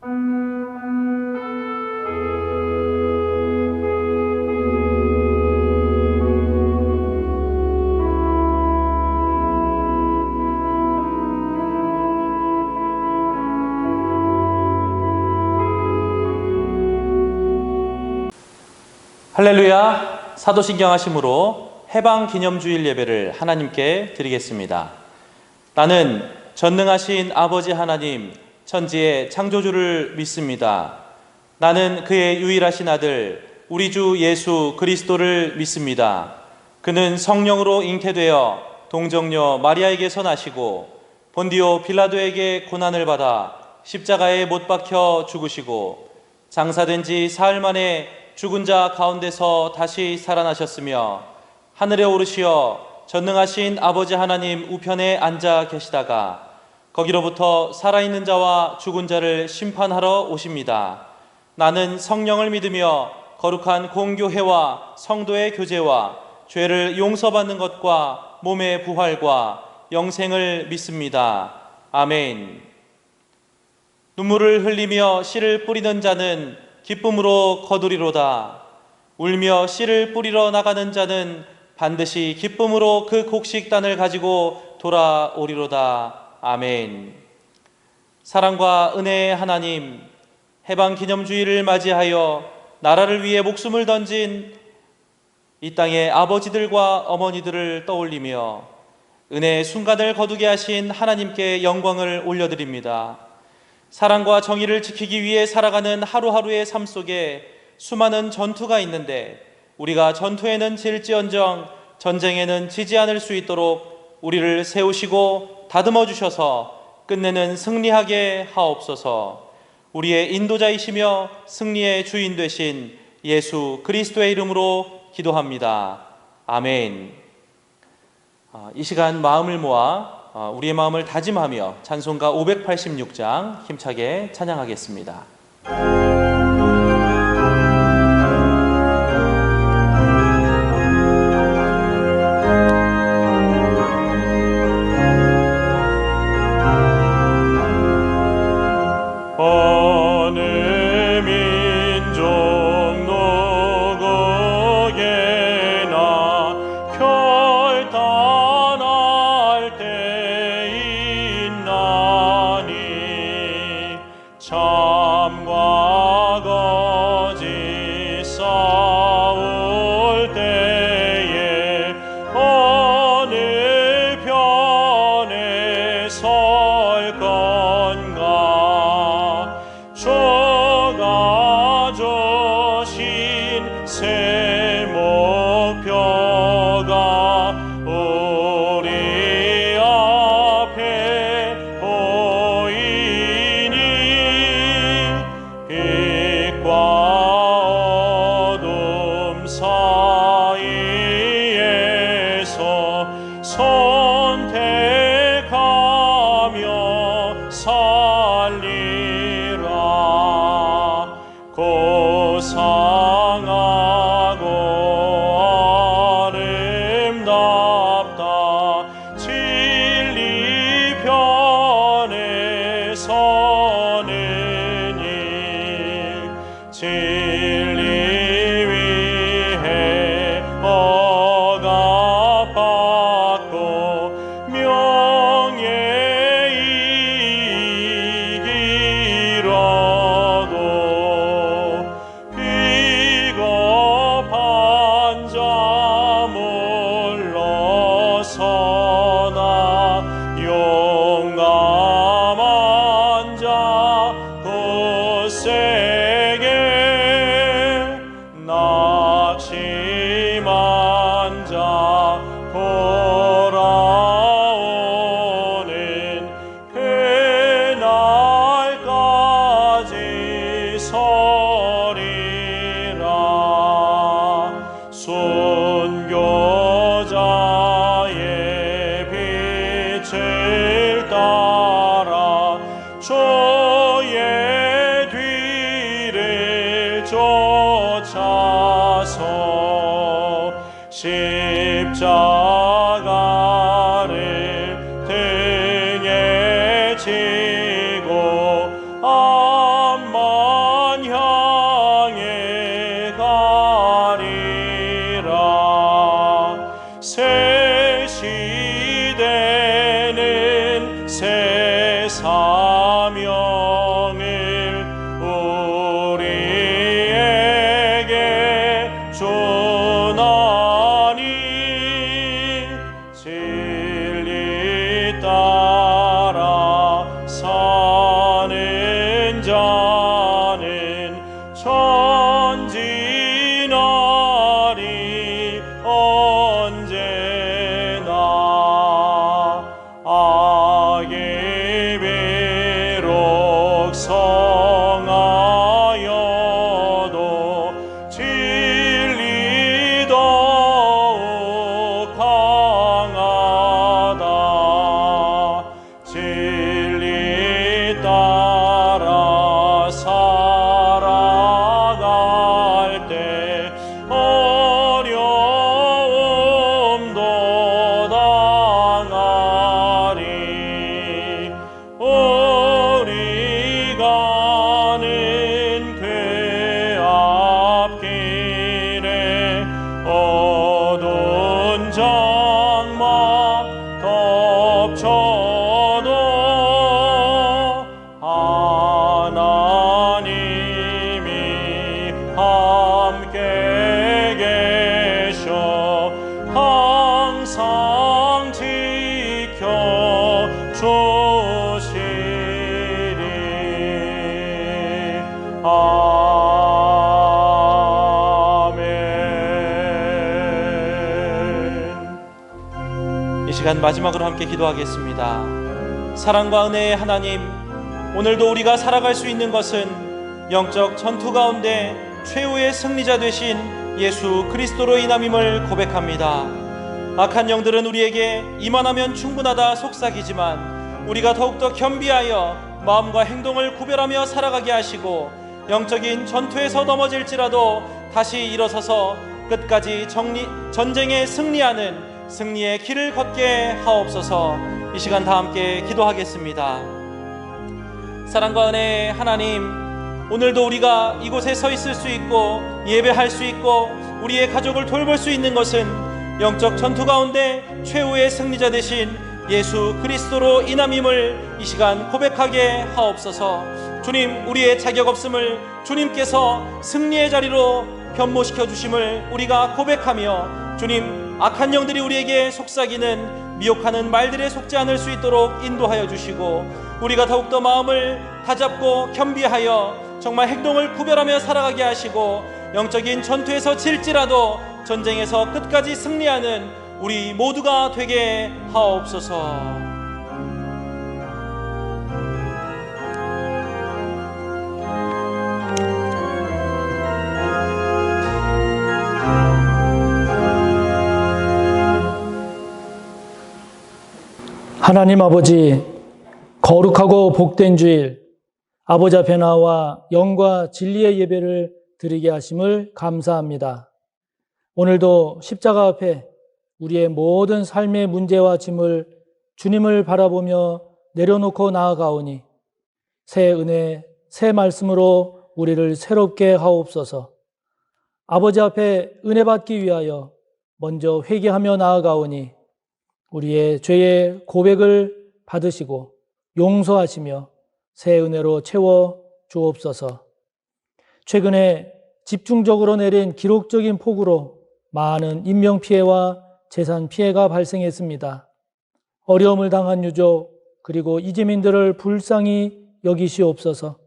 할렐루야. 사도신경 하심으로 해방기념주일 예배를 하나님께 드리겠습니다. 나는 전능하신 아버지 하나님 천지의 창조주를 믿습니다. 나는 그의 유일하신 아들 우리 주 예수 그리스도를 믿습니다. 그는 성령으로 잉태되어 동정녀 마리아에게서 나시고 본디오 빌라도에게 고난을 받아 십자가에 못 박혀 죽으시고 장사된 지 사흘 만에 죽은 자 가운데서 다시 살아나셨으며 하늘에 오르시어 전능하신 아버지 하나님 우편에 앉아 계시다가 거기로부터 살아있는 자와 죽은 자를 심판하러 오십니다. 나는 성령을 믿으며 거룩한 공교회와 성도의 교제와 죄를 용서받는 것과 몸의 부활과 영생을 믿습니다. 아멘. 눈물을 흘리며 씨를 뿌리는 자는 기쁨으로 거두리로다. 울며 씨를 뿌리러 나가는 자는 반드시 기쁨으로 그 곡식단을 가지고 돌아오리로다. 아멘. 사랑과 은혜의 하나님, 해방기념주의를 맞이하여 나라를 위해 목숨을 던진 이 땅의 아버지들과 어머니들을 떠올리며 은혜의 순간을 거두게 하신 하나님께 영광을 올려드립니다. 사랑과 정의를 지키기 위해 살아가는 하루하루의 삶 속에 수많은 전투가 있는데 우리가 전투에는 질지언정 전쟁에는 지지 않을 수 있도록 우리를 세우시고 다듬어 주셔서 끝내는 승리하게 하옵소서. 우리의 인도자이시며 승리의 주인 되신 예수 그리스도의 이름으로 기도합니다. 아멘. 이 시간 마음을 모아 우리의 마음을 다짐하며 찬송가 586장 힘차게 찬양하겠습니다. 어느 민족 누구에게나 결단할 때 있나니 참과 거짓 싸울 때에 어느 편에 설 건가. 주가 주신 새 목표가 우리 앞에 보이니 빛과 어둠 사이에서 선택하며 살리라. 고상하고 아름답다. 진리 편에 서는 일. 진리 위해 억압받고 명예 이기려고 비겁한 자 물러서나 용감한 자 굳세게 낙심한 자 돌아오는 그날까지 서리라. 순교자의 빛을 따라 주의 자는 전진하리 언제나. 악이 비록 성하여도 진리 더욱 강하다. 진리 따라 살아갈 때 어려움도 당하리. 우리 가는 그 앞길에 어두운 장막 덮쳐도 하나님이 함께 계셔 항상 지켜 주시리. 아멘. 이 시간 마지막으로 함께 기도하겠습니다. 사랑과 은혜의 하나님, 오늘도 우리가 살아갈 수 있는 것은 영적 전투 가운데 최후의 승리자 되신 예수 그리스도로 인함임을 고백합니다. 악한 영들은 우리에게 이만하면 충분하다 속삭이지만 우리가 더욱더 겸비하여 마음과 행동을 구별하며 살아가게 하시고 영적인 전투에서 넘어질지라도 다시 일어서서 끝까지 전쟁에 승리하는 승리의 길을 걷게 하옵소서. 이 시간 다 함께 기도하겠습니다. 사랑과 은혜의 하나님, 오늘도 우리가 이곳에 서 있을 수 있고 예배할 수 있고 우리의 가족을 돌볼 수 있는 것은 영적 전투 가운데 최후의 승리자 되신 예수 그리스도로 인함임을 이 시간 고백하게 하옵소서. 주님, 우리의 자격 없음을 주님께서 승리의 자리로 변모시켜 주심을 우리가 고백하며, 주님, 악한 영들이 우리에게 속삭이는 미혹하는 말들에 속지 않을 수 있도록 인도하여 주시고, 우리가 더욱더 마음을 다잡고 겸비하여 정말 행동을 구별하며 살아가게 하시고, 영적인 전투에서 질지라도 전쟁에서 끝까지 승리하는 우리 모두가 되게 하옵소서. 하나님 아버지, 거룩하고 복된 주일, 아버지 앞에 나와 영과 진리의 예배를 드리게 하심을 감사합니다. 오늘도 십자가 앞에 우리의 모든 삶의 문제와 짐을 주님을 바라보며 내려놓고 나아가오니 새 은혜, 새 말씀으로 우리를 새롭게 하옵소서. 아버지 앞에 은혜 받기 위하여 먼저 회개하며 나아가오니 우리의 죄의 고백을 받으시고 용서하시며 새 은혜로 채워 주옵소서. 최근에 집중적으로 내린 기록적인 폭우로 많은 인명피해와 재산 피해가 발생했습니다. 어려움을 당한 유족 그리고 이재민들을 불쌍히 여기시옵소서.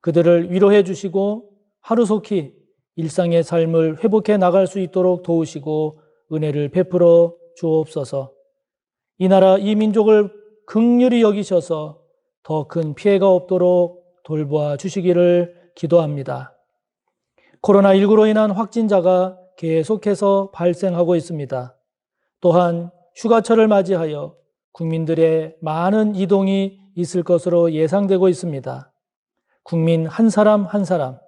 그들을 위로해 주시고 하루속히 일상의 삶을 회복해 나갈 수 있도록 도우시고 은혜를 베풀어 주옵소서. 이 나라 이 민족을 긍휼히 여기셔서 더 큰 피해가 없도록 돌보아 주시기를 기도합니다. 코로나19로 인한 확진자가 계속해서 발생하고 있습니다. 또한 휴가철을 맞이하여 국민들의 많은 이동이 있을 것으로 예상되고 있습니다. 국민 한 사람 한 사람,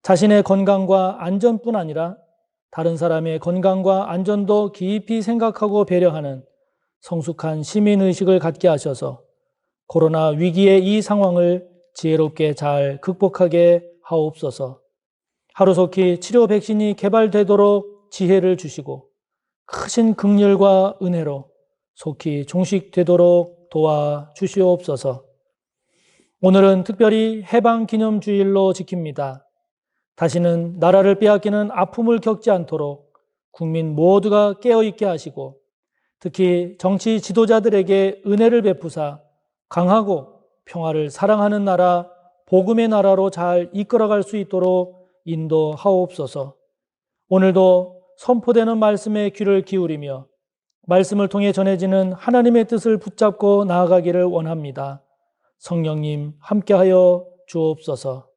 자신의 건강과 안전뿐 아니라 다른 사람의 건강과 안전도 깊이 생각하고 배려하는 성숙한 시민의식을 갖게 하셔서 코로나 위기의 이 상황을 지혜롭게 잘 극복하게 하옵소서. 하루속히 치료 백신이 개발되도록 지혜를 주시고 크신 긍휼과 은혜로 속히 종식되도록 도와주시옵소서. 오늘은 특별히 해방기념주일로 지킵니다. 다시는 나라를 빼앗기는 아픔을 겪지 않도록 국민 모두가 깨어있게 하시고 특히 정치 지도자들에게 은혜를 베푸사 강하고 평화를 사랑하는 나라 복음의 나라로 잘 이끌어갈 수 있도록 인도하옵소서. 오늘도 선포되는 말씀에 귀를 기울이며 말씀을 통해 전해지는 하나님의 뜻을 붙잡고 나아가기를 원합니다. 성령님 함께하여 주옵소서.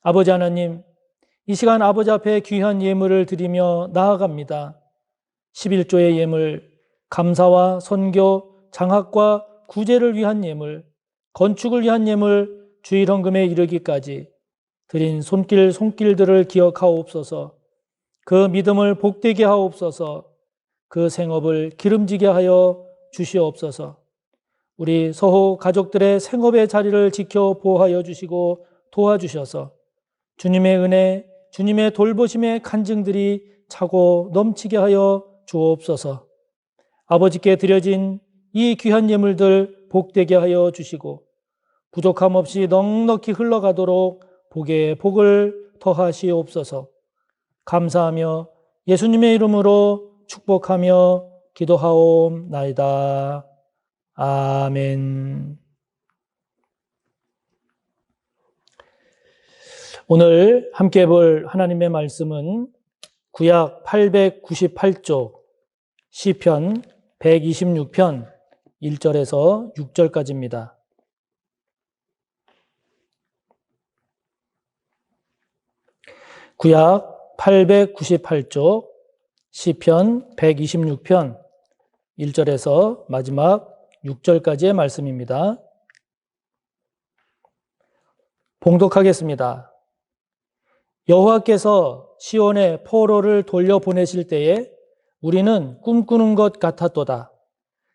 아버지 하나님, 이 시간 아버지 앞에 귀한 예물을 드리며 나아갑니다. 11조의 예물, 감사와 선교, 장학과 구제를 위한 예물, 건축을 위한 예물, 주일 헌금에 이르기까지 드린 손길들을 기억하옵소서. 그 믿음을 복되게 하옵소서. 그 생업을 기름지게 하여 주시옵소서. 우리 서호 가족들의 생업의 자리를 지켜 보호하여 주시고 도와주셔서 주님의 은혜, 주님의 돌보심의 간증들이 차고 넘치게 하여 주옵소서. 아버지께 드려진 이 귀한 예물들 복되게 하여 주시고 부족함 없이 넉넉히 흘러가도록 복에 복을 더하시옵소서. 감사하며 예수님의 이름으로 축복하며 기도하옵나이다. 아멘. 오늘 함께 볼 하나님의 말씀은 구약 898쪽 시편 126편 1절에서 6절까지입니다. 구약 898쪽 시편 126편 1절에서 마지막 6절까지의 말씀입니다. 봉독하겠습니다. 여호와께서 시온의 포로를 돌려보내실 때에 우리는 꿈꾸는 것 같았도다.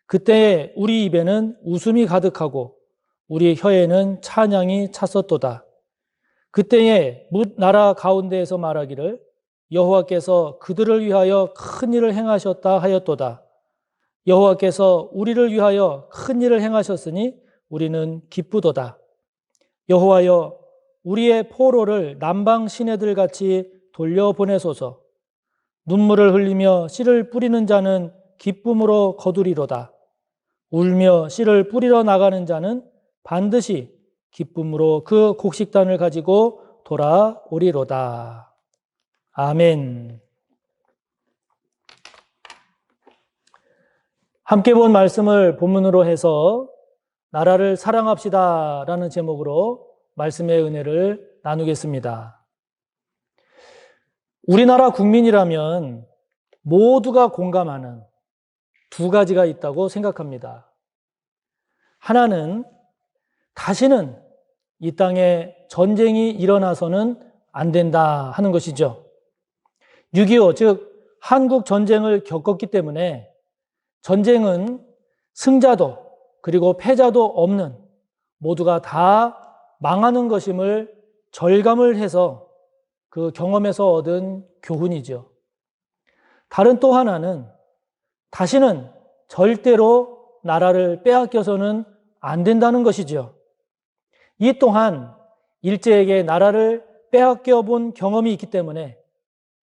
그때에 우리 입에는 웃음이 가득하고 우리 혀에는 찬양이 찼었도다. 그때에 뭇 나라 가운데에서 말하기를 여호와께서 그들을 위하여 큰 일을 행하셨다 하였도다. 여호와께서 우리를 위하여 큰 일을 행하셨으니 우리는 기쁘도다. 여호와여, 우리의 포로를 남방 시내들 같이 돌려보내소서. 눈물을 흘리며 씨를 뿌리는 자는 기쁨으로 거두리로다. 울며 씨를 뿌리러 나가는 자는 반드시 기쁨으로 그 곡식단을 가지고 돌아오리로다. 아멘. 함께 본 말씀을 본문으로 해서 나라를 사랑합시다 라는 제목으로 말씀의 은혜를 나누겠습니다. 우리나라 국민이라면 모두가 공감하는 두 가지가 있다고 생각합니다. 하나는 다시는 이 땅에 전쟁이 일어나서는 안 된다 하는 것이죠. 6.25, 즉 한국 전쟁을 겪었기 때문에 전쟁은 승자도 그리고 패자도 없는 모두가 다 망하는 것임을 절감을 해서 그 경험에서 얻은 교훈이죠. 다른 또 하나는 다시는 절대로 나라를 빼앗겨서는 안 된다는 것이죠. 이 또한 일제에게 나라를 빼앗겨 본 경험이 있기 때문에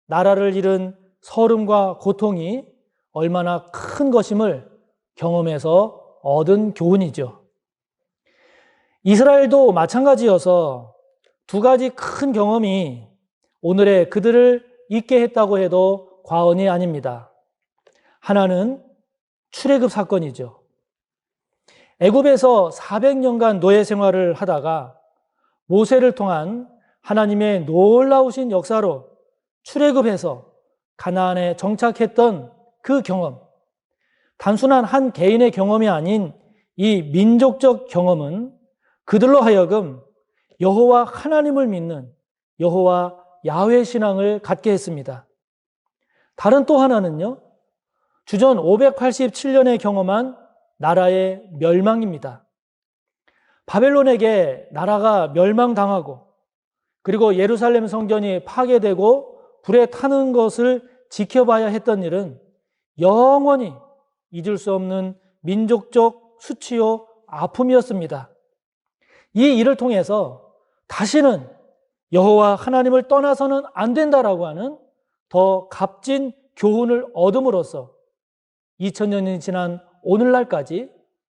나라를 잃은 서름과 고통이 얼마나 큰 것임을 경험해서 얻은 교훈이죠. 이스라엘도 마찬가지여서 두 가지 큰 경험이 오늘의 그들을 있게 했다고 해도 과언이 아닙니다. 하나는 출애굽 사건이죠. 애굽에서 400년간 노예 생활을 하다가 모세를 통한 하나님의 놀라우신 역사로 출애굽해서 가나안에 정착했던 그 경험, 단순한 한 개인의 경험이 아닌 이 민족적 경험은 그들로 하여금 여호와 하나님을 믿는 여호와 야훼 신앙을 갖게 했습니다. 다른 또 하나는요, 주전 587년에 경험한 나라의 멸망입니다. 바벨론에게 나라가 멸망당하고 그리고 예루살렘 성전이 파괴되고 불에 타는 것을 지켜봐야 했던 일은 영원히 잊을 수 없는 민족적 수치요 아픔이었습니다. 이 일을 통해서 다시는 여호와 하나님을 떠나서는 안 된다라고 하는 더 값진 교훈을 얻음으로써 2000년이 지난 오늘날까지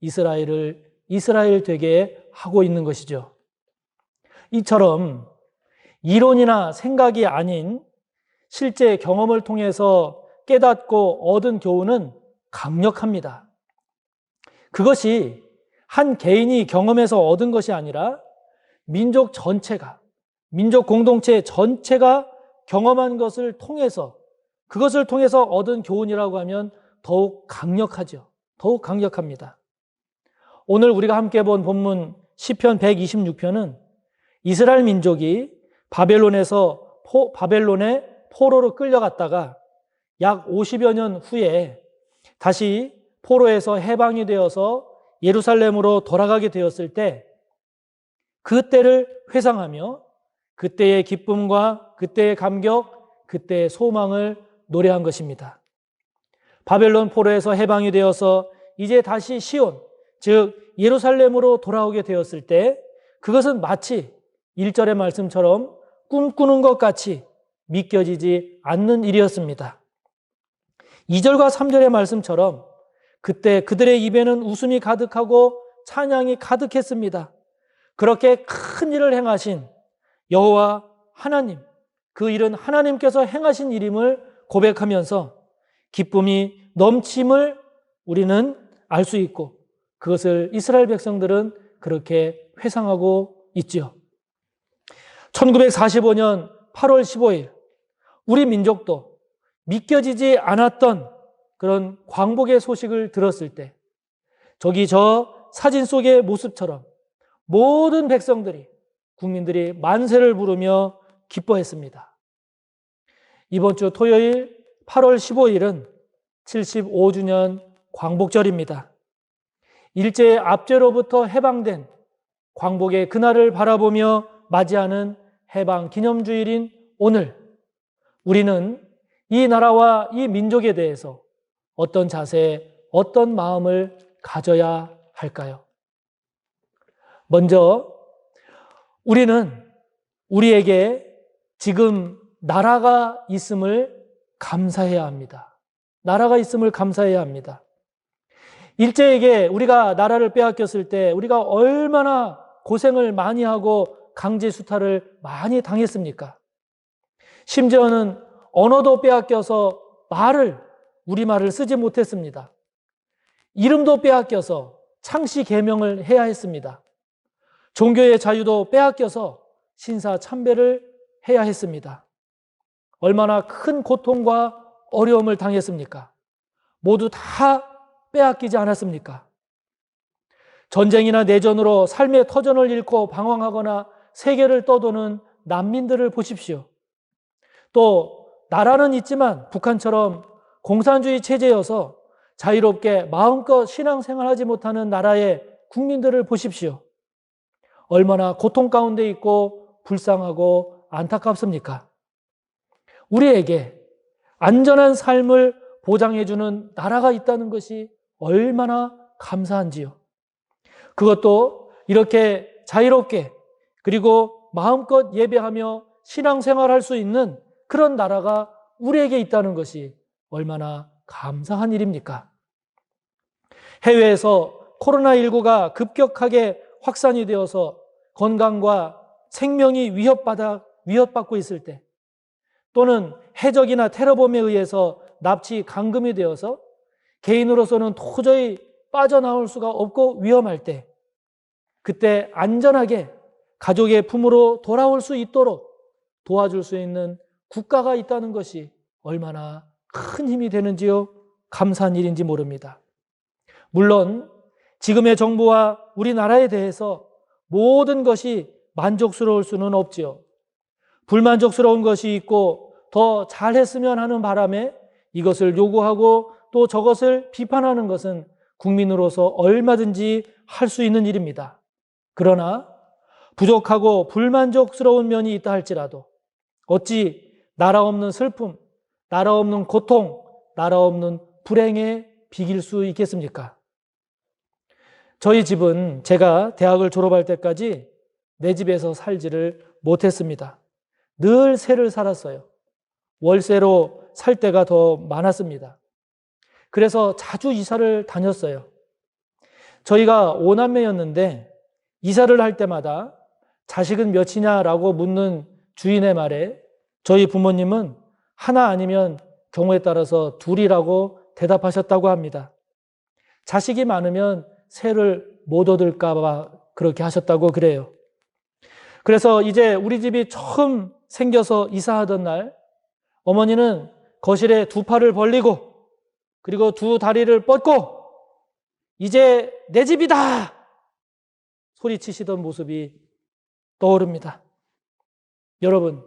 이스라엘 되게 하고 있는 것이죠. 이처럼 이론이나 생각이 아닌 실제 경험을 통해서 깨닫고 얻은 교훈은 강력합니다. 그것이 한 개인이 경험해서 얻은 것이 아니라 민족 전체가, 민족 공동체 전체가 경험한 것을 통해서, 그것을 통해서 얻은 교훈이라고 하면 더욱 강력하죠. 더욱 강력합니다. 오늘 우리가 함께 본 본문 시편 126편은 이스라엘 민족이 바벨론의 포로로 끌려갔다가 약 50여 년 후에 다시 포로에서 해방이 되어서 예루살렘으로 돌아가게 되었을 때 그때를 회상하며 그때의 기쁨과 그때의 감격, 그때의 소망을 노래한 것입니다. 바벨론 포로에서 해방이 되어서 이제 다시 시온, 즉 예루살렘으로 돌아오게 되었을 때 그것은 마치 1절의 말씀처럼 꿈꾸는 것 같이 믿겨지지 않는 일이었습니다. 2절과 3절의 말씀처럼 그때 그들의 입에는 웃음이 가득하고 찬양이 가득했습니다. 그렇게 큰 일을 행하신 여호와 하나님, 그 일은 하나님께서 행하신 일임을 고백하면서 기쁨이 넘침을 우리는 알 수 있고 그것을 이스라엘 백성들은 그렇게 회상하고 있죠. 1945년 8월 15일 우리 민족도 믿겨지지 않았던 그런 광복의 소식을 들었을 때 저기 저 사진 속의 모습처럼 모든 백성들이, 국민들이 만세를 부르며 기뻐했습니다. 이번 주 토요일 8월 15일은 75주년 광복절입니다. 일제의 압제로부터 해방된 광복의 그날을 바라보며 맞이하는 해방 기념주일인 오늘, 우리는 이 나라와 이 민족에 대해서 어떤 자세, 어떤 마음을 가져야 할까요? 먼저 우리는 우리에게 지금 나라가 있음을 감사해야 합니다. 나라가 있음을 감사해야 합니다. 일제에게 우리가 나라를 빼앗겼을 때 우리가 얼마나 고생을 많이 하고 강제 수탈을 많이 당했습니까? 심지어는 언어도 빼앗겨서 우리말을 쓰지 못했습니다. 이름도 빼앗겨서 창씨 계명을 해야 했습니다. 종교의 자유도 빼앗겨서 신사 참배를 해야 했습니다. 얼마나 큰 고통과 어려움을 당했습니까? 모두 다 빼앗기지 않았습니까? 전쟁이나 내전으로 삶의 터전을 잃고 방황하거나 세계를 떠도는 난민들을 보십시오. 또 나라는 있지만 북한처럼 공산주의 체제여서 자유롭게 마음껏 신앙생활하지 못하는 나라의 국민들을 보십시오. 얼마나 고통 가운데 있고 불쌍하고 안타깝습니까? 우리에게 안전한 삶을 보장해주는 나라가 있다는 것이 얼마나 감사한지요. 그것도 이렇게 자유롭게 그리고 마음껏 예배하며 신앙생활할 수 있는 그런 나라가 우리에게 있다는 것이 얼마나 감사한 일입니까? 해외에서 코로나19가 급격하게 확산이 되어서 건강과 생명이 위협받고 있을 때, 또는 해적이나 테러범에 의해서 납치 감금이 되어서 개인으로서는 도저히 빠져나올 수가 없고 위험할 때, 그때 안전하게 가족의 품으로 돌아올 수 있도록 도와줄 수 있는 국가가 있다는 것이 얼마나 큰 힘이 되는지요, 감사한 일인지 모릅니다. 물론 지금의 정부와 우리나라에 대해서 모든 것이 만족스러울 수는 없지요. 불만족스러운 것이 있고 더 잘했으면 하는 바람에 이것을 요구하고 또 저것을 비판하는 것은 국민으로서 얼마든지 할 수 있는 일입니다. 그러나 부족하고 불만족스러운 면이 있다 할지라도 어찌 나라 없는 슬픔, 나라 없는 고통, 나라 없는 불행에 비길 수 있겠습니까? 저희 집은 제가 대학을 졸업할 때까지 내 집에서 살지를 못했습니다. 늘 새를 살았어요. 월세로 살 때가 더 많았습니다. 그래서 자주 이사를 다녔어요. 저희가 5남매였는데 이사를 할 때마다 자식은 몇이냐라고 묻는 주인의 말에 저희 부모님은 하나 아니면 경우에 따라서 둘이라고 대답하셨다고 합니다. 자식이 많으면 새를 못 얻을까 봐 그렇게 하셨다고 그래요. 그래서 이제 우리 집이 처음 생겨서 이사하던 날 어머니는 거실에 두 팔을 벌리고 그리고 두 다리를 뻗고 이제 내 집이다 소리치시던 모습이 떠오릅니다. 여러분,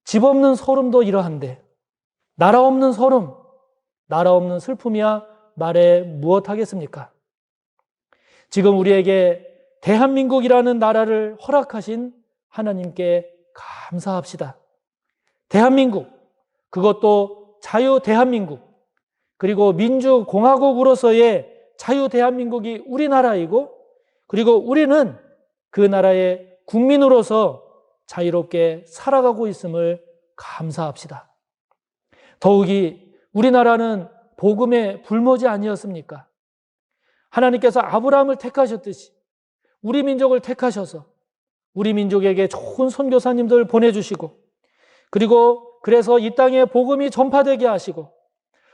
집 없는 소름도 이러한데 나라 없는 소름, 나라 없는 슬픔이야 말해 무엇하겠습니까? 지금 우리에게 대한민국이라는 나라를 허락하신 하나님께 감사합시다. 대한민국, 그것도 자유 대한민국, 그리고 민주공화국으로서의 자유 대한민국이 우리나라이고, 그리고 우리는 그 나라의 국민으로서 자유롭게 살아가고 있음을 감사합시다. 더욱이 우리나라는 복음의 불모지 아니었습니까? 하나님께서 아브라함을 택하셨듯이 우리 민족을 택하셔서 우리 민족에게 좋은 선교사님들 보내주시고, 그리고 그래서 이 땅에 복음이 전파되게 하시고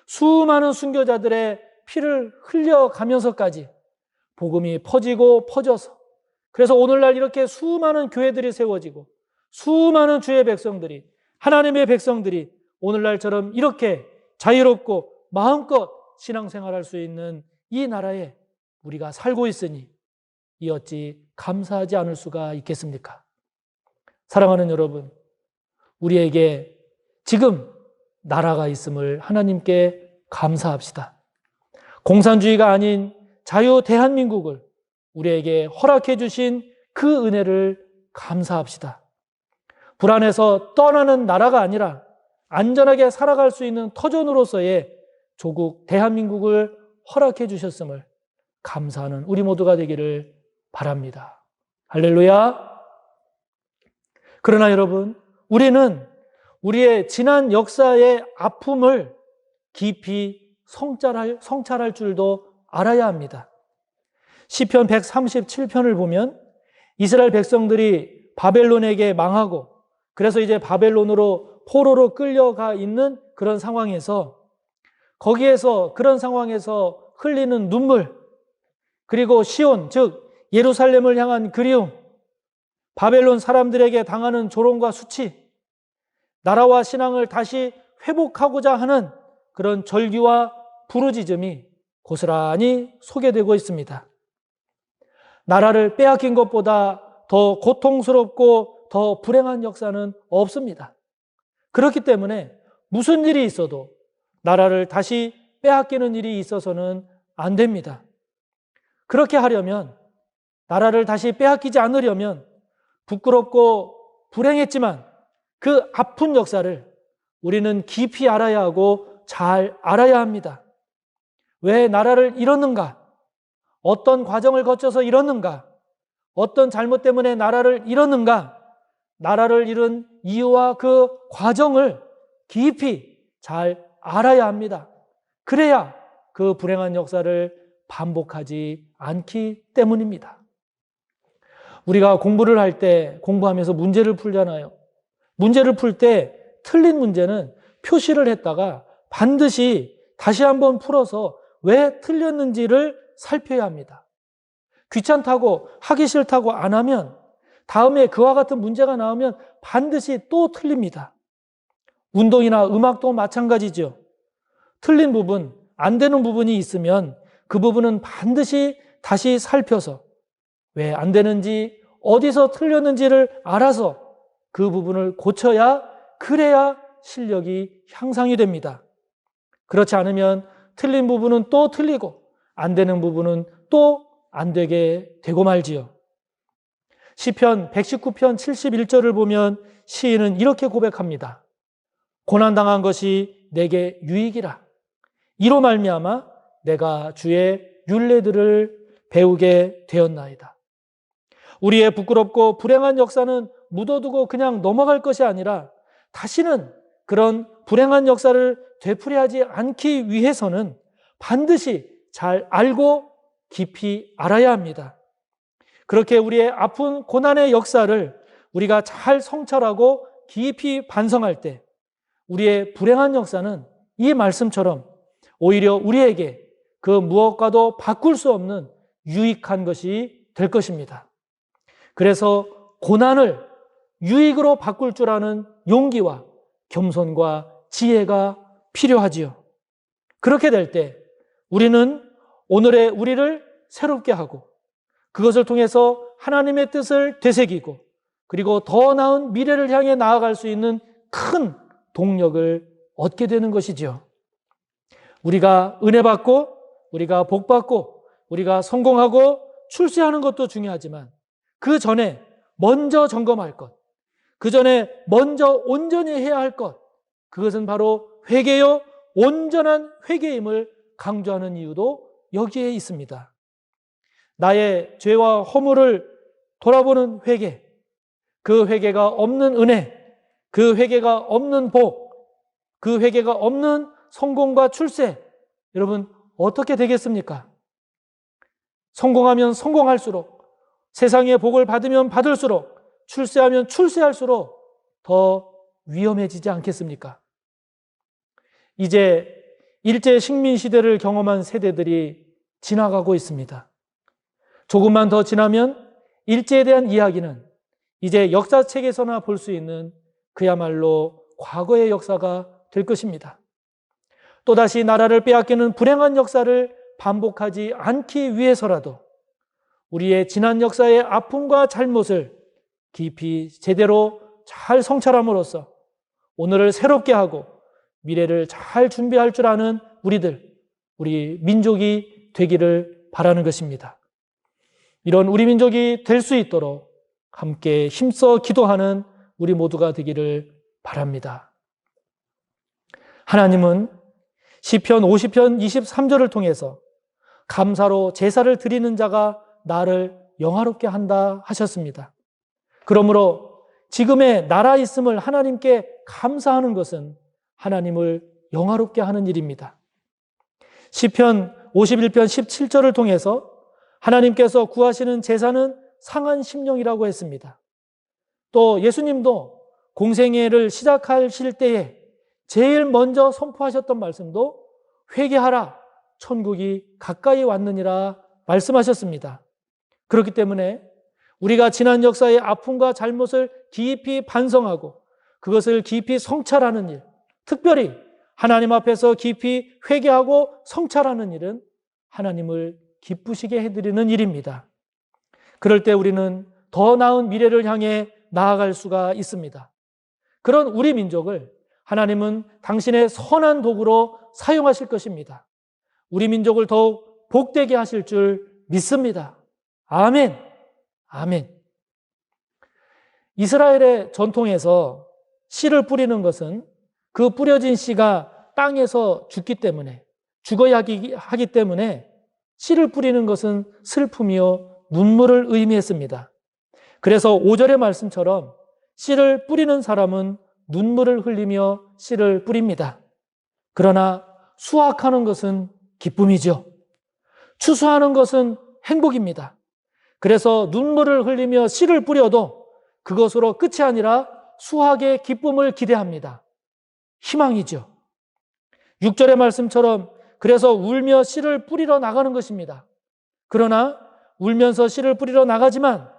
수많은 순교자들의 피를 흘려가면서까지 복음이 퍼지고 퍼져서, 그래서 오늘날 이렇게 수많은 교회들이 세워지고 수많은 주의 백성들이, 하나님의 백성들이 오늘날처럼 이렇게 자유롭고 마음껏 신앙생활할 수 있는 이 나라에 우리가 살고 있으니 이 어찌 감사하지 않을 수가 있겠습니까? 사랑하는 여러분, 우리에게 지금 나라가 있음을 하나님께 감사합시다. 공산주의가 아닌 자유 대한민국을 우리에게 허락해 주신 그 은혜를 감사합시다. 불안해서 떠나는 나라가 아니라 안전하게 살아갈 수 있는 터전으로서의 조국 대한민국을 허락해 주셨음을 감사하는 우리 모두가 되기를 바랍니다. 할렐루야. 그러나 여러분, 우리는 우리의 지난 역사의 아픔을 깊이 성찰할 줄도 알아야 합니다. 시편 137편을 보면 이스라엘 백성들이 바벨론에게 망하고, 그래서 이제 바벨론으로 포로로 끌려가 있는 그런 상황에서, 거기에서 그런 상황에서 흘리는 눈물, 그리고 시온, 즉 예루살렘을 향한 그리움, 바벨론 사람들에게 당하는 조롱과 수치, 나라와 신앙을 다시 회복하고자 하는 그런 절규와 부르짖음이 고스란히 소개되고 있습니다. 나라를 빼앗긴 것보다 더 고통스럽고 더 불행한 역사는 없습니다. 그렇기 때문에 무슨 일이 있어도 나라를 다시 빼앗기는 일이 있어서는 안 됩니다. 그렇게 하려면, 나라를 다시 빼앗기지 않으려면 부끄럽고 불행했지만 그 아픈 역사를 우리는 깊이 알아야 하고 잘 알아야 합니다. 왜 나라를 잃었는가? 어떤 과정을 거쳐서 잃었는가? 어떤 잘못 때문에 나라를 잃었는가? 나라를 잃은 이유와 그 과정을 깊이 잘 알아야 합니다. 그래야 그 불행한 역사를 반복하지 않기 때문입니다. 우리가 공부를 할 때 공부하면서 문제를 풀잖아요. 문제를 풀 때 틀린 문제는 표시를 했다가 반드시 다시 한번 풀어서 왜 틀렸는지를 살펴야 합니다. 귀찮다고, 하기 싫다고 안 하면 다음에 그와 같은 문제가 나오면 반드시 또 틀립니다. 운동이나 음악도 마찬가지죠. 틀린 부분, 안 되는 부분이 있으면 그 부분은 반드시 다시 살펴서 왜 안 되는지, 어디서 틀렸는지를 알아서 그 부분을 고쳐야, 그래야 실력이 향상이 됩니다. 그렇지 않으면 틀린 부분은 또 틀리고 안 되는 부분은 또 안 되게 되고 말지요. 시편 119편 71절을 보면 시인은 이렇게 고백합니다. 고난당한 것이 내게 유익이라. 이로 말미암아 내가 주의 율례들을 배우게 되었나이다. 우리의 부끄럽고 불행한 역사는 묻어두고 그냥 넘어갈 것이 아니라 다시는 그런 불행한 역사를 되풀이하지 않기 위해서는 반드시 잘 알고 깊이 알아야 합니다. 그렇게 우리의 아픈 고난의 역사를 우리가 잘 성찰하고 깊이 반성할 때 우리의 불행한 역사는 이 말씀처럼 오히려 우리에게 그 무엇과도 바꿀 수 없는 유익한 것이 될 것입니다. 그래서 고난을 유익으로 바꿀 줄 아는 용기와 겸손과 지혜가 필요하지요. 그렇게 될 때 우리는 오늘의 우리를 새롭게 하고 그것을 통해서 하나님의 뜻을 되새기고 그리고 더 나은 미래를 향해 나아갈 수 있는 큰 동력을 얻게 되는 것이지요. 우리가 은혜 받고 우리가 복 받고 우리가 성공하고 출세하는 것도 중요하지만 그 전에 먼저 점검할 것, 그 전에 먼저 온전히 해야 할 것, 그것은 바로 회개요, 온전한 회개임을 강조하는 이유도 여기에 있습니다. 나의 죄와 허물을 돌아보는 회개, 그 회개가 없는 은혜, 그 회개가 없는 복, 그 회개가 없는 성공과 출세, 여러분 어떻게 되겠습니까? 성공하면 성공할수록, 세상의 복을 받으면 받을수록, 출세하면 출세할수록 더 위험해지지 않겠습니까? 이제 일제 식민 시대를 경험한 세대들이 지나가고 있습니다. 조금만 더 지나면 일제에 대한 이야기는 이제 역사책에서나 볼 수 있는 그야말로 과거의 역사가 될 것입니다. 또다시 나라를 빼앗기는 불행한 역사를 반복하지 않기 위해서라도 우리의 지난 역사의 아픔과 잘못을 깊이 제대로 잘 성찰함으로써 오늘을 새롭게 하고 미래를 잘 준비할 줄 아는 우리 민족이 되기를 바라는 것입니다. 이런 우리 민족이 될 수 있도록 함께 힘써 기도하는 우리 모두가 되기를 바랍니다. 하나님은 시편 50편 23절을 통해서 감사로 제사를 드리는 자가 나를 영화롭게 한다 하셨습니다. 그러므로 지금의 나라 있음을 하나님께 감사하는 것은 하나님을 영화롭게 하는 일입니다. 시편 51편 17절을 통해서 하나님께서 구하시는 제사는 상한 심령이라고 했습니다. 또 예수님도 공생애를 시작하실 때에 제일 먼저 선포하셨던 말씀도 회개하라, 천국이 가까이 왔느니라 말씀하셨습니다. 그렇기 때문에 우리가 지난 역사의 아픔과 잘못을 깊이 반성하고 그것을 깊이 성찰하는 일, 특별히 하나님 앞에서 깊이 회개하고 성찰하는 일은 하나님을 기쁘시게 해드리는 일입니다. 그럴 때 우리는 더 나은 미래를 향해 나아갈 수가 있습니다. 그런 우리 민족을 하나님은 당신의 선한 도구로 사용하실 것입니다. 우리 민족을 더욱 복되게 하실 줄 믿습니다. 아멘. 아멘. 이스라엘의 전통에서 씨를 뿌리는 것은 그 뿌려진 씨가 땅에서 죽어야 하기 때문에 씨를 뿌리는 것은 슬픔이요 눈물을 의미했습니다. 그래서 5절의 말씀처럼 씨를 뿌리는 사람은 눈물을 흘리며 씨를 뿌립니다. 그러나 수확하는 것은 기쁨이죠. 추수하는 것은 행복입니다. 그래서 눈물을 흘리며 씨를 뿌려도 그것으로 끝이 아니라 수확의 기쁨을 기대합니다. 희망이죠. 6절의 말씀처럼 그래서 울며 씨를 뿌리러 나가는 것입니다. 그러나 울면서 씨를 뿌리러 나가지만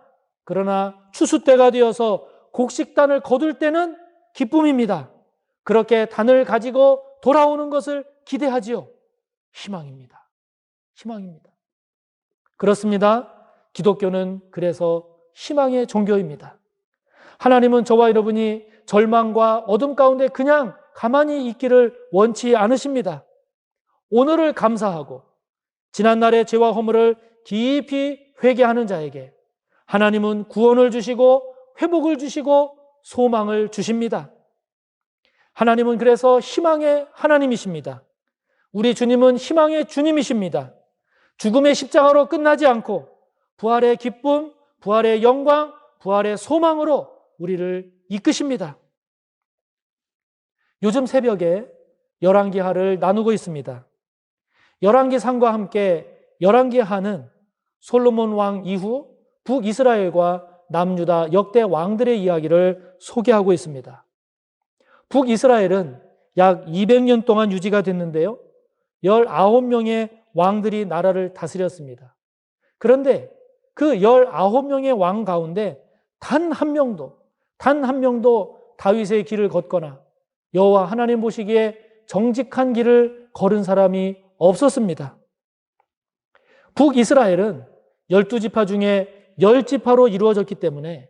그러나 추수 때가 되어서 곡식단을 거둘 때는 기쁨입니다. 그렇게 단을 가지고 돌아오는 것을 기대하지요. 희망입니다. 희망입니다. 그렇습니다. 기독교는 그래서 희망의 종교입니다. 하나님은 저와 여러분이 절망과 어둠 가운데 그냥 가만히 있기를 원치 않으십니다. 오늘을 감사하고 지난날의 죄와 허물을 깊이 회개하는 자에게 하나님은 구원을 주시고 회복을 주시고 소망을 주십니다. 하나님은 그래서 희망의 하나님이십니다. 우리 주님은 희망의 주님이십니다. 죽음의 십자가로 끝나지 않고 부활의 기쁨, 부활의 영광, 부활의 소망으로 우리를 이끄십니다. 요즘 새벽에 열왕기하를 나누고 있습니다. 열왕기상과 함께 열왕기하는 솔로몬 왕 이후 북이스라엘과 남유다 역대 왕들의 이야기를 소개하고 있습니다. 북이스라엘은 약 200년 동안 유지가 됐는데요. 19명의 왕들이 나라를 다스렸습니다. 그런데 그 19명의 왕 가운데 단 한 명도 다윗의 길을 걷거나 여호와 하나님 보시기에 정직한 길을 걸은 사람이 없었습니다. 북이스라엘은 12지파 중에 10지파로 이루어졌기 때문에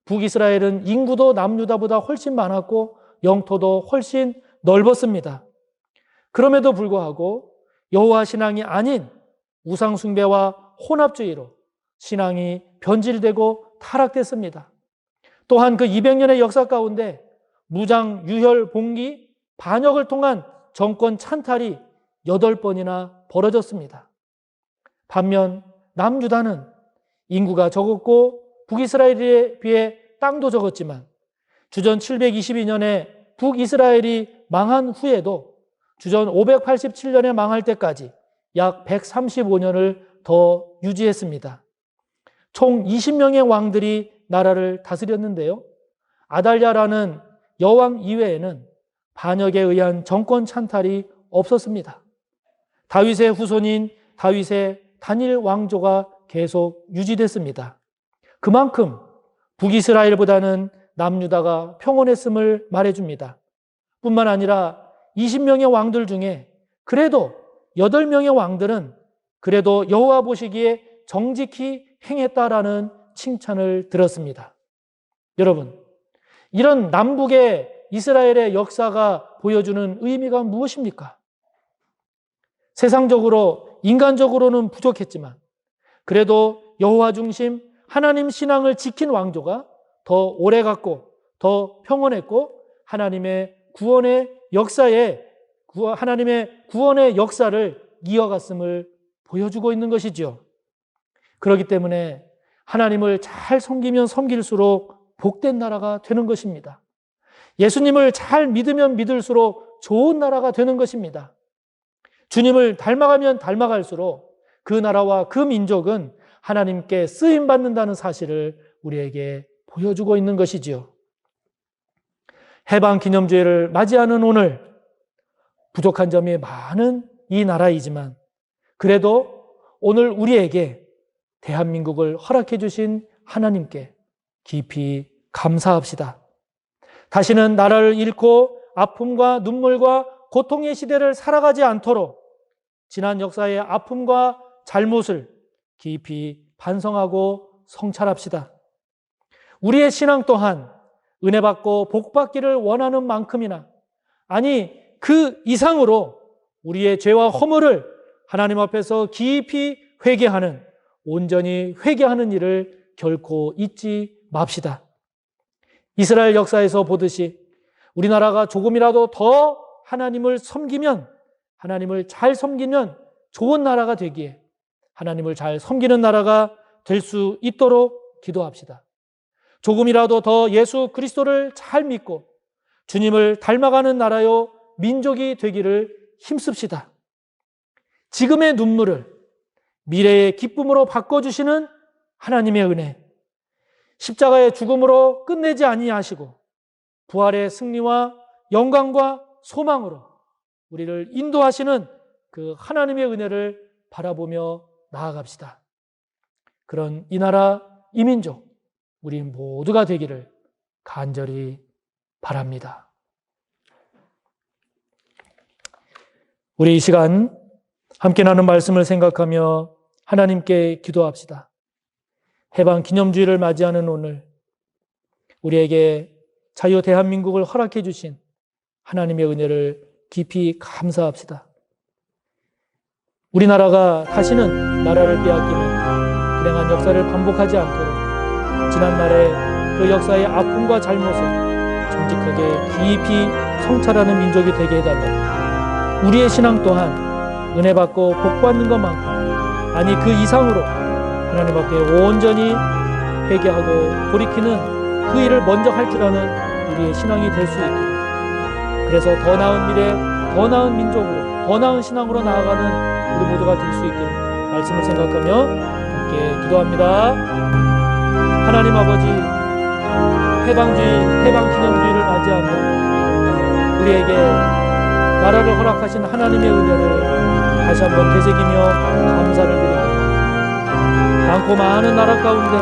북이스라엘은 인구도 남유다보다 훨씬 많았고 영토도 훨씬 넓었습니다. 그럼에도 불구하고 여호와 신앙이 아닌 우상 숭배와 혼합주의로 신앙이 변질되고 타락됐습니다. 또한 그 200년의 역사 가운데 무장, 유혈, 봉기, 반역을 통한 정권 찬탈이 8번이나 벌어졌습니다. 반면 남유다는 인구가 적었고 북이스라엘에 비해 땅도 적었지만 주전 722년에 북이스라엘이 망한 후에도 주전 587년에 망할 때까지 약 135년을 더 유지했습니다. 총 20명의 왕들이 나라를 다스렸는데요. 아달랴라는 여왕 이외에는 반역에 의한 정권 찬탈이 없었습니다. 다윗의 후손인 다윗의 단일 왕조가 계속 유지됐습니다. 그만큼 북이스라엘보다는 남유다가 평온했음을 말해줍니다. 뿐만 아니라 20명의 왕들 중에 그래도 8명의 왕들은 그래도 여호와 보시기에 정직히 행했다라는 칭찬을 들었습니다. 여러분, 이런 남북의 이스라엘의 역사가 보여주는 의미가 무엇입니까? 세상적으로, 인간적으로는 부족했지만 그래도 여호와 중심 하나님 신앙을 지킨 왕조가 더 오래갔고 더 평온했고 하나님의 구원의 역사를 이어갔음을 보여주고 있는 것이지요. 그렇기 때문에 하나님을 잘 섬기면 섬길수록 복된 나라가 되는 것입니다. 예수님을 잘 믿으면 믿을수록 좋은 나라가 되는 것입니다. 주님을 닮아가면 닮아갈수록 그 나라와 그 민족은 하나님께 쓰임받는다는 사실을 우리에게 보여주고 있는 것이지요. 해방기념주의를 맞이하는 오늘, 부족한 점이 많은 이 나라이지만 그래도 오늘 우리에게 대한민국을 허락해 주신 하나님께 깊이 감사합시다. 다시는 나라를 잃고 아픔과 눈물과 고통의 시대를 살아가지 않도록 지난 역사의 아픔과 잘못을 깊이 반성하고 성찰합시다. 우리의 신앙 또한 은혜 받고 복 받기를 원하는 만큼이나 아니 그 이상으로 우리의 죄와 허물을 하나님 앞에서 깊이 회개하는, 온전히 회개하는 일을 결코 잊지 맙시다. 이스라엘 역사에서 보듯이 우리나라가 조금이라도 더 하나님을 섬기면, 하나님을 잘 섬기면 좋은 나라가 되기에 하나님을 잘 섬기는 나라가 될 수 있도록 기도합시다. 조금이라도 더 예수 그리스도를 잘 믿고 주님을 닮아가는 나라요 민족이 되기를 힘씁시다. 지금의 눈물을 미래의 기쁨으로 바꿔주시는 하나님의 은혜, 십자가의 죽음으로 끝내지 아니하시고 부활의 승리와 영광과 소망으로 우리를 인도하시는 그 하나님의 은혜를 바라보며 나아갑시다. 그런 이 나라, 이 민족, 우리 모두가 되기를 간절히 바랍니다. 우리 이 시간 함께 나눈 말씀을 생각하며 하나님께 기도합시다. 해방 기념주의를 맞이하는 오늘 우리에게 자유 대한민국을 허락해 주신 하나님의 은혜를 깊이 감사합시다. 우리나라가 다시는 나라를 빼앗기는 불행한 역사를 반복하지 않도록 지난날의 그 역사의 아픔과 잘못을 정직하게 깊이 성찰하는 민족이 되게 해달라고, 우리의 신앙 또한 은혜 받고 복 받는 것만큼 아니 그 이상으로 하나님 앞에 온전히 회개하고 돌이키는 그 일을 먼저 할 줄 아는 우리의 신앙이 될 수 있도록, 그래서 더 나은 미래, 더 나은 민족으로, 더 나은 신앙으로 나아가는 우리 모두가 될 수 있기를 말씀을 생각하며 함께 기도합니다. 하나님 아버지, 해방 기념주의를 맞이하며 우리에게 나라를 허락하신 하나님의 은혜를 다시 한번 되새기며 감사를 드립니다. 많고 많은 나라 가운데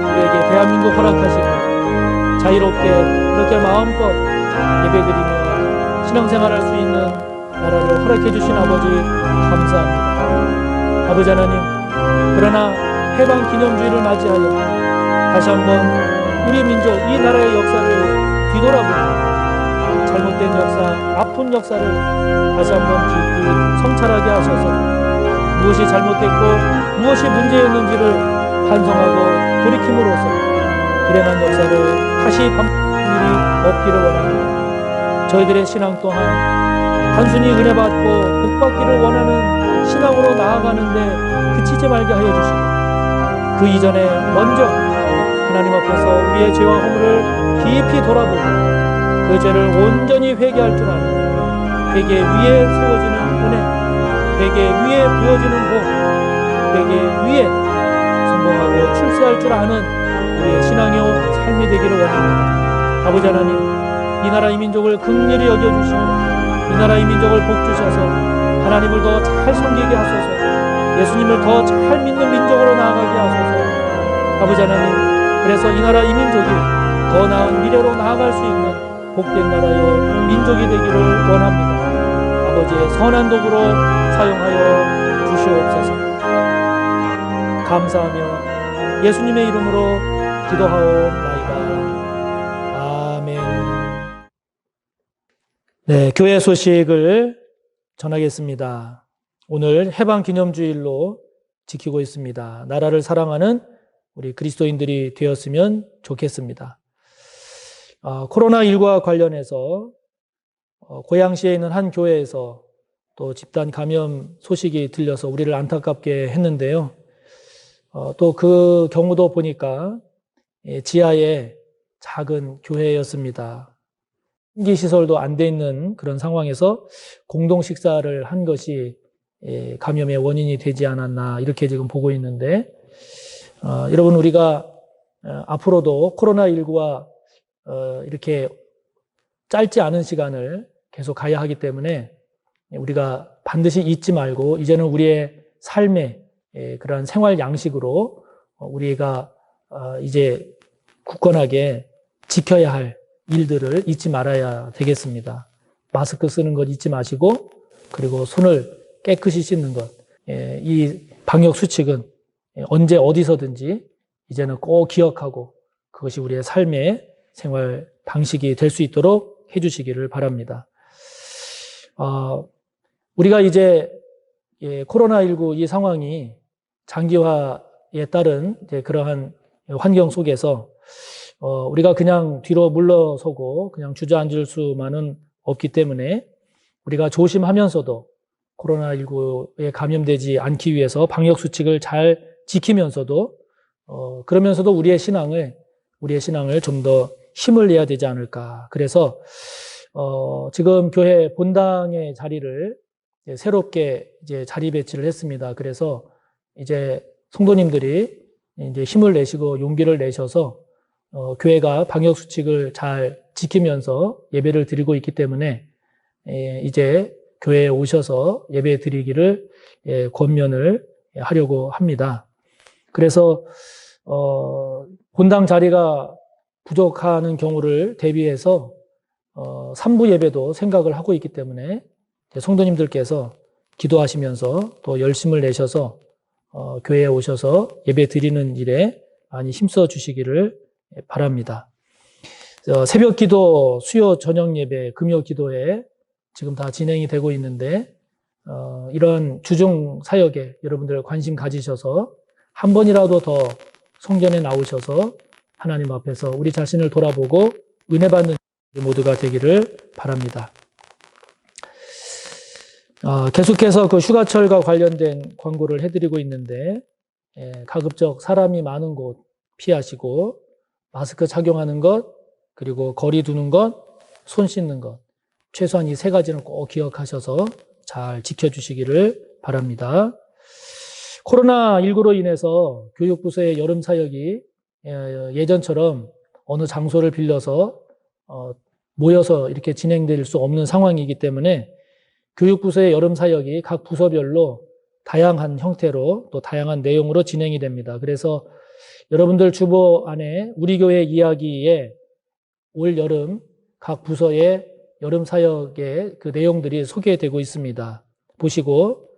우리에게 대한민국 허락하시고 자유롭게 이렇게 마음껏 예배드리며 신앙생활할 수 있는 나라를 허락해 주신 아버지 감사합니다. 아버지 하나님, 그러나 해방 기념주의를 맞이하여 다시 한번 우리 민족 이 나라의 역사를 뒤돌아보고 잘못된 역사, 아픈 역사를 다시 한번 깊이 성찰하게 하셔서 무엇이 잘못됐고 무엇이 문제였는지를 반성하고 돌이킴으로써 불행한 역사를 다시 반복할 일이 없기를 원합니다. 저희들의 신앙 또한 단순히 은혜 받고 복 받기를 원하는 신앙으로 나아가는데 그치지 말게 하여 주시고 그 이전에 먼저 하나님 앞에서 우리의 죄와 허물을 깊이 돌아보고 그 죄를 온전히 회개할 줄 아는 회개 위에 세워지는 은혜, 회개 위에 부어지는 복, 회개 위에 성공하고 출세할 줄 아는 우리의 신앙의 삶이 되기를 원합니다. 아버지 하나님, 이 나라 이 민족을 긍휼히 여겨주시고 이 나라 이 민족을 복주셔서 하나님을 더 잘 섬기게 하소서, 예수님을 더 잘 믿는 민족으로 나아가게 하소서. 아버지 하나님, 그래서 이 나라 이 민족이 더 나은 미래로 나아갈 수 있는 복된 나라요 민족이 되기를 원합니다. 아버지의 선한 도구로 사용하여 주시옵소서. 감사하며 예수님의 이름으로 기도하옵나이다. 아멘. 네, 교회 소식을 전하겠습니다. 오늘 해방기념주일로 지키고 있습니다. 나라를 사랑하는 우리 그리스도인들이 되었으면 좋겠습니다. 코로나19와 관련해서 고양시에 있는 한 교회에서 또 집단 감염 소식이 들려서 우리를 안타깝게 했는데요. 또 그 경우도 보니까 지하에 작은 교회였습니다. 신기시설도 안 돼 있는 그런 상황에서 공동 식사를 한 것이 감염의 원인이 되지 않았나 이렇게 지금 보고 있는데, 여러분, 우리가 앞으로도 코로나19와 이렇게 짧지 않은 시간을 계속 가야 하기 때문에 우리가 반드시 잊지 말고 이제는 우리의 삶의 그러한 생활 양식으로 우리가 이제 굳건하게 지켜야 할 일들을 잊지 말아야 되겠습니다. 마스크 쓰는 것 잊지 마시고, 그리고 손을 깨끗이 씻는 것, 이 방역 수칙은 언제 어디서든지 이제는 꼭 기억하고 그것이 우리의 삶의 생활 방식이 될 수 있도록 해주시기를 바랍니다. 우리가 이제 코로나19 이 상황이 장기화에 따른 이제 그러한 환경 속에서 우리가 그냥 뒤로 물러서고 그냥 주저앉을 수만은 없기 때문에 우리가 조심하면서도 코로나19에 감염되지 않기 위해서 방역 수칙을 잘 지키면서도 그러면서도 우리의 신앙을 좀 더 힘을 내야 되지 않을까. 그래서 지금 교회 본당의 자리를 새롭게 이제 자리 배치를 했습니다. 그래서 이제 성도님들이 이제 힘을 내시고 용기를 내셔서 교회가 방역 수칙을 잘 지키면서 예배를 드리고 있기 때문에 이제 교회에 오셔서 예배 드리기를 권면을 하려고 합니다. 그래서 본당 자리가 부족하는 경우를 대비해서 3부 예배도 생각을 하고 있기 때문에 성도님들께서 기도하시면서 또 열심을 내셔서 교회에 오셔서 예배 드리는 일에 많이 힘써 주시기를 바랍니다. 새벽 기도, 수요 저녁 예배, 금요 기도회 지금 다 진행이 되고 있는데 이런 주중 사역에 여러분들 관심 가지셔서 한 번이라도 더 성전에 나오셔서 하나님 앞에서 우리 자신을 돌아보고 은혜 받는 모두가 되기를 바랍니다. 계속해서 그 휴가철과 관련된 광고를 해드리고 있는데 가급적 사람이 많은 곳 피하시고 마스크 착용하는 것, 그리고 거리 두는 것, 손 씻는 것, 최소한 이 세 가지는 꼭 기억하셔서 잘 지켜주시기를 바랍니다. 코로나19로 인해서 교육부서의 여름 사역이 예전처럼 어느 장소를 빌려서 모여서 이렇게 진행될 수 없는 상황이기 때문에 교육부서의 여름 사역이 각 부서별로 다양한 형태로 또 다양한 내용으로 진행이 됩니다. 그래서 여러분들 주보 안에 우리 교회 이야기에 올 여름 각 부서의 여름 사역의 그 내용들이 소개되고 있습니다. 보시고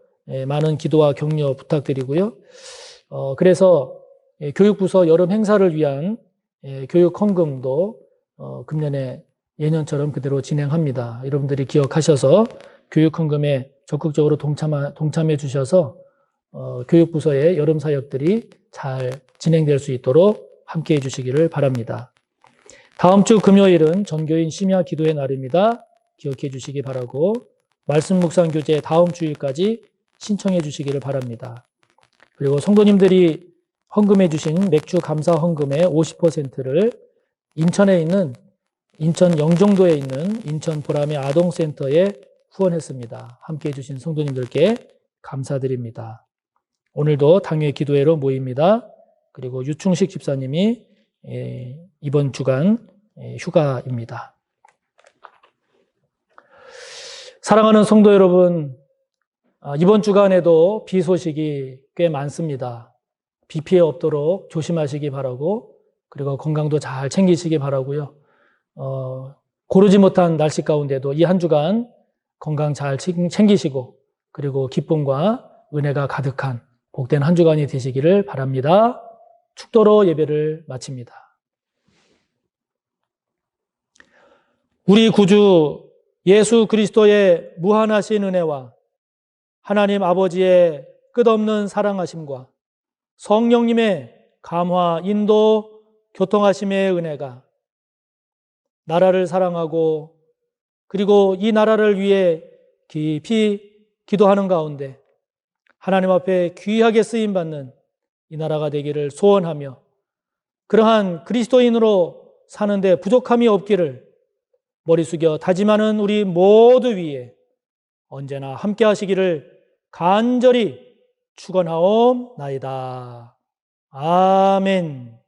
많은 기도와 격려 부탁드리고요. 그래서 교육부서 여름 행사를 위한 교육 헌금도 금년에 예년처럼 그대로 진행합니다. 여러분들이 기억하셔서 교육 헌금에 적극적으로 동참해 주셔서 교육부서의 여름 사역들이 잘 진행될 수 있도록 함께해 주시기를 바랍니다. 다음 주 금요일은 전교인 심야 기도의 날입니다. 기억해 주시기 바라고 말씀 묵상 교재 다음 주일까지 신청해 주시기를 바랍니다. 그리고 성도님들이 헌금해 주신 맥주 감사 헌금의 50%를 인천에 있는 인천 영종도에 있는 인천 보람의 아동센터에 후원했습니다. 함께해 주신 성도님들께 감사드립니다. 오늘도 당회 기도회로 모입니다. 그리고 유충식 집사님이 이번 주간 휴가입니다. 사랑하는 성도 여러분, 이번 주간에도 비 소식이 꽤 많습니다. 비 피해 없도록 조심하시기 바라고 그리고 건강도 잘 챙기시기 바라고요. 고르지 못한 날씨 가운데도 이 한 주간 건강 잘 챙기시고 그리고 기쁨과 은혜가 가득한 복된 한 주간이 되시기를 바랍니다. 축도로 예배를 마칩니다. 우리 구주 예수 그리스도의 무한하신 은혜와 하나님 아버지의 끝없는 사랑하심과 성령님의 감화, 인도, 교통하심의 은혜가 나라를 사랑하고 그리고 이 나라를 위해 깊이 기도하는 가운데 하나님 앞에 귀하게 쓰임받는 이 나라가 되기를 소원하며 그러한 그리스도인으로 사는데 부족함이 없기를 머리 숙여 다짐하는 우리 모두 위에 언제나 함께 하시기를 간절히 축원하옵나이다. 아멘.